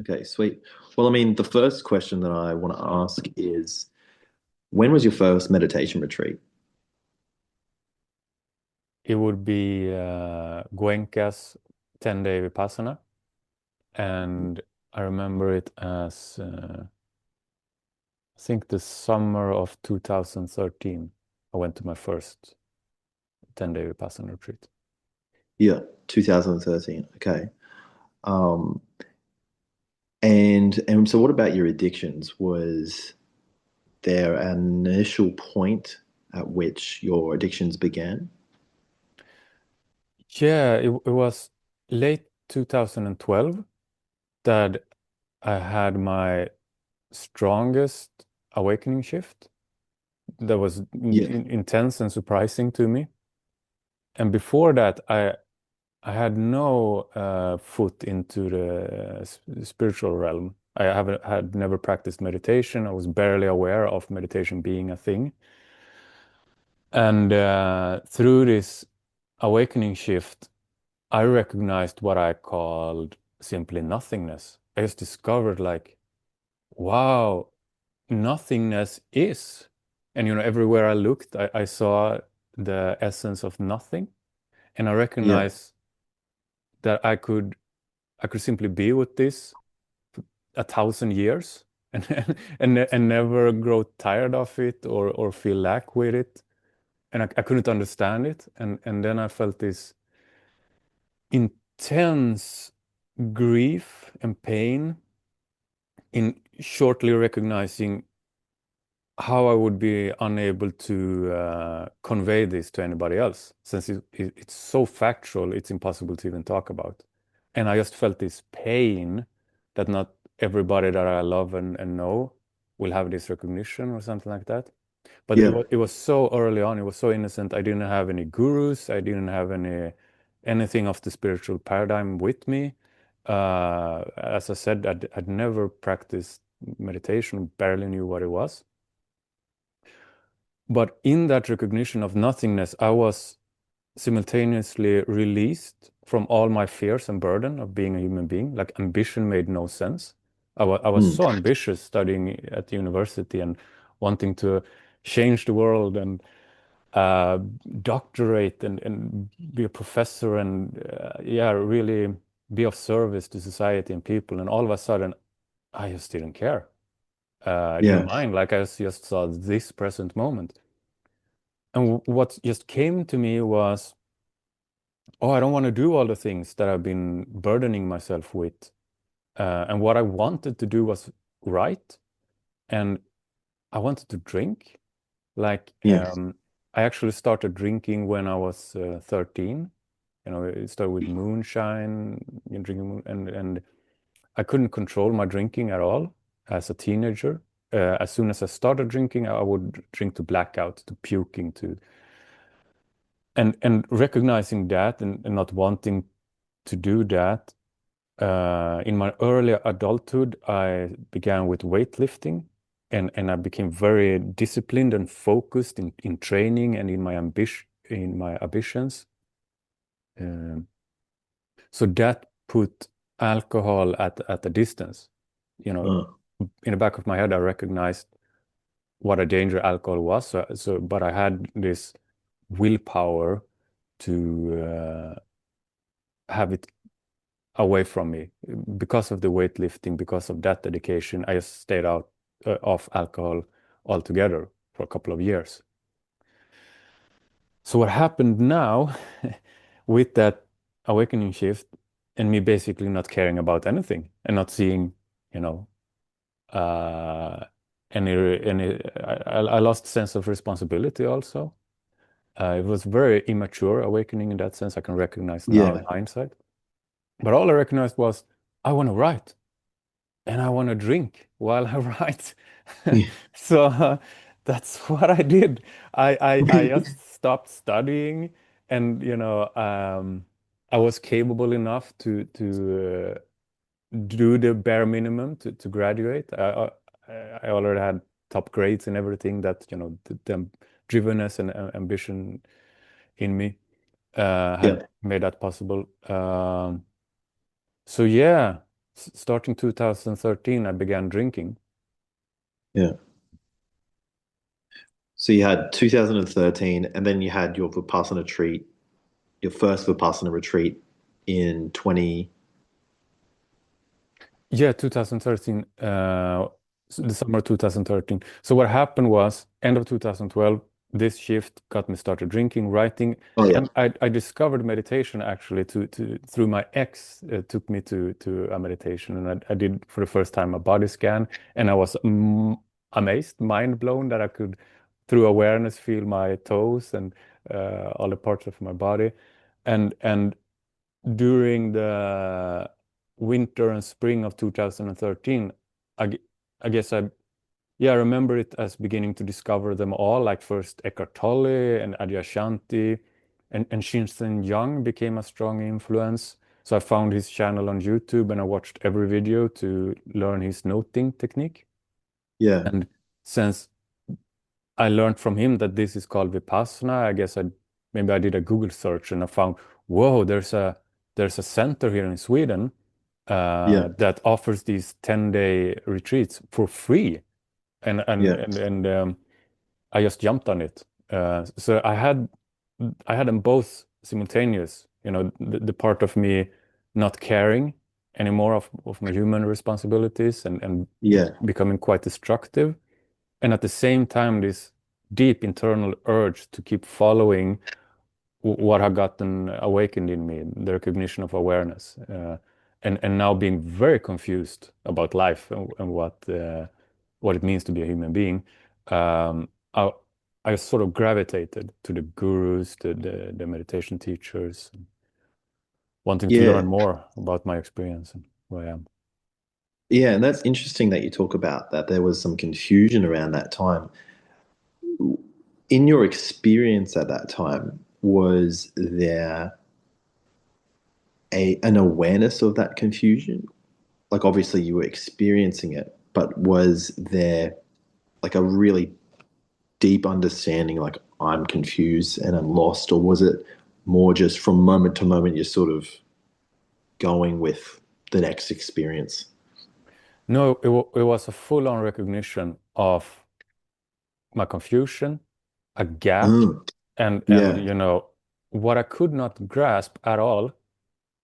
Okay, sweet. Well, I mean, the first question that I want to ask is, when was your first meditation retreat? It would be Goenka's 10-day Vipassana. And I remember it as, I think the summer of 2013. I went to my first 10-day Vipassana retreat. Yeah, 2013. Okay. Um, and so what about your addictions? Was there an initial point at which your addictions began? Yeah, it was late 2012 that I had my strongest awakening shift that was Yeah, intense and surprising to me. And before that, I had no foot into the spiritual realm. I haven't had never practiced meditation. I was barely aware of meditation being a thing. And through this awakening shift, I recognized what I called simply nothingness. I just discovered like, wow, nothingness is. And everywhere I looked, I saw the essence of nothing. And I yeah, recognized that I could simply be with this 1,000 years and and never grow tired of it or feel lack with it. And I couldn't understand it. And then I felt this intense grief and pain in shortly recognizing how I would be unable to convey this to anybody else, since it's so factual, it's impossible to even talk about. And I just felt this pain that not everybody that I love and know will have this recognition or something like that. But it yeah, was so early on, it was so innocent. I didn't have any gurus, I didn't have anything of the spiritual paradigm with me. As I said, I'd never practiced meditation, barely knew what it was. But in that recognition of nothingness, I was simultaneously released from all my fears and burden of being a human being. Like ambition made no sense. I was mm, so ambitious studying at the university and wanting to change the world and uh, doctorate and be a professor and yeah, really be of service to society and people. And all of a sudden, I just didn't care. I didn't yeah, mind. Like I just saw this present moment. And what just came to me was, oh, I don't want to do all the things that I've been burdening myself with. And what I wanted to do was right. And I wanted to drink. Like, yes, I actually started drinking when I was 13. It started with moonshine, drinking and I couldn't control my drinking at all as a teenager. As soon as I started drinking, I would drink to blackout, to puking, to and recognizing that and not wanting to do that. In my early adulthood, I began with weightlifting and I became very disciplined and focused in training and in my ambitions. Um, so that put alcohol at a distance. You know, uh, in the back of my head, I recognized what a danger alcohol was. But I had this willpower to have it away from me because of the weightlifting, because of that dedication. I just stayed out of alcohol altogether for a couple of years. So what happened now with that awakening shift and me basically not caring about anything and not seeing, you know, uh, any, I lost sense of responsibility also. It was very immature awakening in that sense. I can recognize now in yeah, hindsight. But all I recognized was I want to write. And I want to drink while I write. yeah, So that's what I did. I just stopped studying, and I was capable enough to do the bare minimum to graduate. I already had top grades and everything that the drivenness and ambition in me had yeah. made that possible. So yeah. Starting 2013, I began drinking. Yeah. So you had 2013, and then you had your Vipassana retreat, your first Vipassana retreat in 20. Yeah, 2013, the summer 2013. So what happened was, end of 2012, this shift got me started drinking, writing, Oh yeah, and I discovered meditation actually to through my ex took me to a meditation, and I did for the first time a body scan, and I was amazed, mind blown that I could, through awareness, feel my toes and all the parts of my body, and during the winter and spring of 2013, I, gu- I guess I remember it as beginning to discover them all, like first Eckhart Tolle and Adyashanti, and Shinzen Young became a strong influence. So I found his channel on YouTube and I watched every video to learn his noting technique. yeah, And since I learned from him that this is called Vipassana, I guess maybe I did a Google search and I found, whoa, there's a center here in Sweden yeah, that offers these 10-day retreats for free, yeah, and I just jumped on it. So I had them both simultaneous. The part of me not caring anymore of my human responsibilities and yeah, becoming quite destructive, and at the same time this deep internal urge to keep following what had gotten awakened in me, the recognition of awareness, and now being very confused about life and what it means to be a human being. Um, I, I sort of gravitated to the gurus, the meditation teachers, wanting to learn yeah, more about my experience and who I am. yeah. And that's interesting that you talk about that there was some confusion around that time. In your experience at that time, was there an awareness of that confusion? Like obviously you were experiencing it, but was there like a really deep understanding, like I'm confused and I'm lost, or was it more just from moment to moment you're sort of going with the next experience? No, it was a full-on recognition of my confusion, a gap, Mm, and yeah, what I could not grasp at all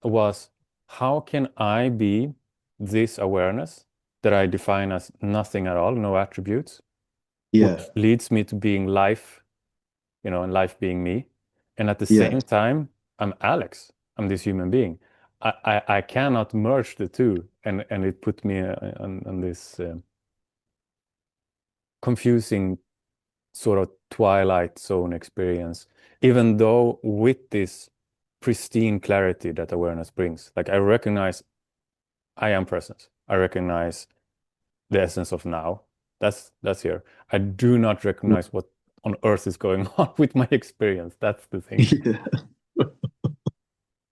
was, how can I be this awareness that I define as nothing at all, no attributes, yeah, which leads me to being life, and life being me. And at the yeah, same time, I'm Alex. I'm this human being. I cannot merge the two. And it put me on this confusing sort of twilight zone experience, even though with this pristine clarity that awareness brings. Like I recognize I am present. I recognize the essence of now. That's here. I do not recognize what on earth is going on with my experience. That's the thing. yeah,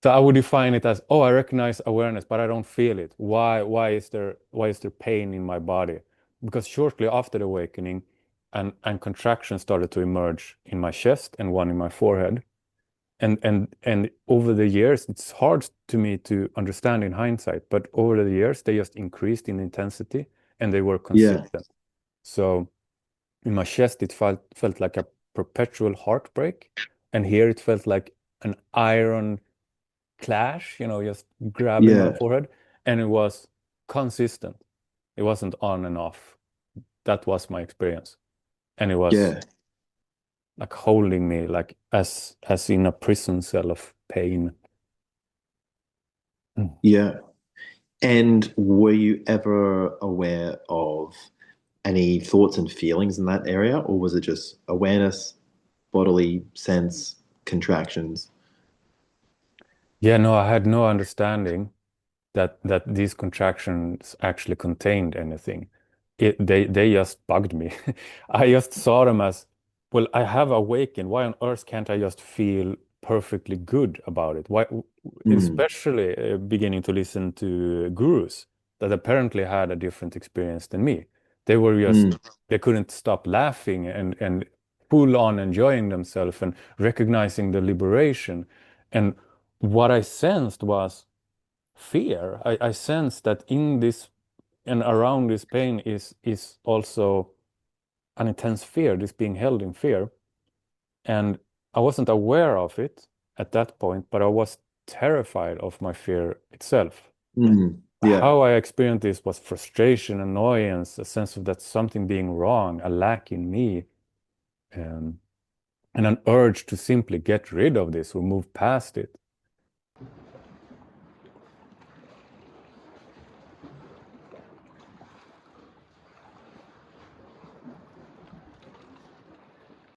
So I would define it as, oh, I recognize awareness, but I don't feel it. Why is there pain in my body? Because shortly after the awakening, and contraction started to emerge in my chest and one in my forehead. And over the years, it's hard to me to understand in hindsight, but over the years, they just increased in intensity and they were yeah, consistent. So in my chest, it felt like a perpetual heartbreak, and here it felt like an iron clash, just grabbing my yeah, forehead, and it was consistent. It wasn't on and off. That was my experience, and it was yeah, like holding me, like as in a prison cell of pain. Mm. yeah. And were you ever aware of any thoughts and feelings in that area, or was it just awareness, bodily sense, contractions? Yeah, no, I had no understanding that these contractions actually contained anything. They just bugged me. I just saw them as, well, I have awakened. Why on earth can't I just feel perfectly good about it? Why, Mm, especially beginning to listen to gurus that apparently had a different experience than me. They were just, mm, they couldn't stop laughing and full on enjoying themselves and recognizing the liberation. And what I sensed was, fear. I sense that in this and around this pain is also an intense fear, this being held in fear. And I wasn't aware of it at that point, but I was terrified of my fear itself. Mm. Yeah. How I experienced this was frustration, annoyance, a sense of that something being wrong, a lack in me, um, and an urge to simply get rid of this or move past it.